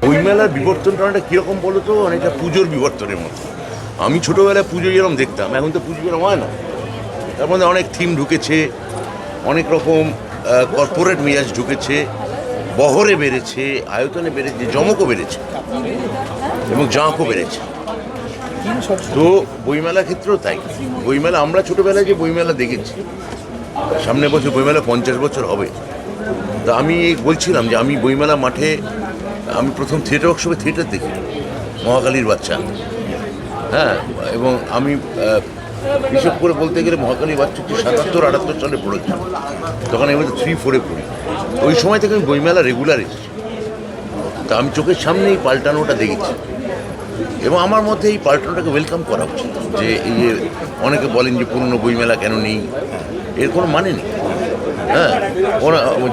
বইমেলার বিবর্তনটা অনেকটা কীরকম বলো তো, অনেকটা পুজোর বিবর্তনের মতো। আমি ছোটোবেলায় পুজো যেরকম দেখতাম, এখন তো পুজো যেরকম হয় না। তার মধ্যে অনেক থিম ঢুকেছে, অনেক রকম কর্পোরেট মেজাজ ঢুকেছে, বহরে বেড়েছে, আয়তনে বেড়েছে, জমকও বেড়েছে এবং জাঁকও বেড়েছে। তো বইমেলার ক্ষেত্রেও তাই। বইমেলা আমরা ছোটোবেলায় যে বইমেলা দেখেছি, সামনের বছর বইমেলা 50 বছর হবে। তা আমি বলছিলাম যে আমি বইমেলা মাঠে আমি প্রথম থিয়েটার ওয়ার্কশপে থিয়েটার দেখি, মহাকালীর বাচ্চা। হ্যাঁ, এবং আমি হিসেব করে বলতে গেলে মহাকালীর বাচ্চা হচ্ছে 77-78 সালে পড়েছি, তখন আমি 3-4-এ পড়ি। ওই সময় থেকে আমি বইমেলা রেগুলার এসেছি। তা আমি চোখের সামনে এই পাল্টানোটা দেখেছি এবং আমার মধ্যে এই পাল্টানোটাকে ওয়েলকাম করা উচিত। যে এই যে অনেকে বলেন যে পুরনো বইমেলা কেন নেই, এর কোনো মানে নেই। হ্যাঁ,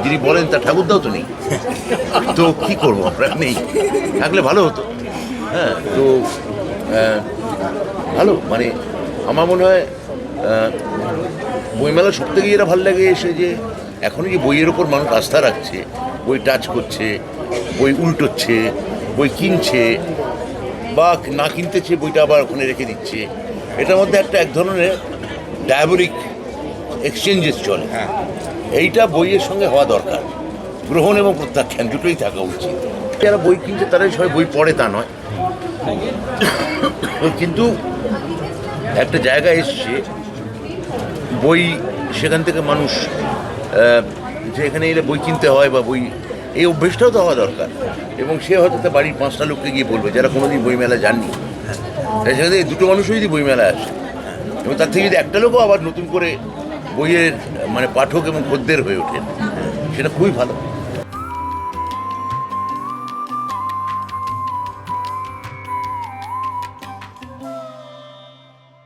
যিনি বলেন তার ঠাকুরদাও তো নেই, তো কী করবো আমরা, নেই, থাকলে ভালো হতো। হ্যাঁ, তো ভালো, মানে আমার মনে হয় বইমেলা সব থেকে যেটা ভালো লাগে এসে যে এখনও যে বইয়ের ওপর মানুষ আস্থা রাখছে, বই টাচ করছে, বই উল্টোচ্ছে, বই কিনছে, বা না কিনতেছে বইটা আবার ওখানে রেখে দিচ্ছে, এটার মধ্যে এক ধরনের ডায়াবলিক এক্সচেঞ্জেস চলে। হ্যাঁ, এইটা বইয়ের সঙ্গে হওয়া দরকার, গ্রহণ এবং প্রত্যাখ্যান দুটোই থাকা উচিত। যারা বই কিনছে তারাই সবাই বই পড়ে তা নয়, কিন্তু একটা জায়গায় এসছে বই, সেখান থেকে মানুষ যে এখানে এলে বই কিনতে হয় বা বই, এই অভ্যেসটাও তো হওয়া দরকার। এবং সে হয়তো তার বাড়ির 5টা লোককে গিয়ে বলবে যারা কোনোদিন বইমেলা যাননি, সেখান থেকে 2টো মানুষও যদি বইমেলা আসে এবং তার থেকে যদি একটা লোকও আবার নতুন করে বইয়ের মানে পাঠক এবং খদ্দের হয়ে ওঠেন, সেটা খুবই ভালো।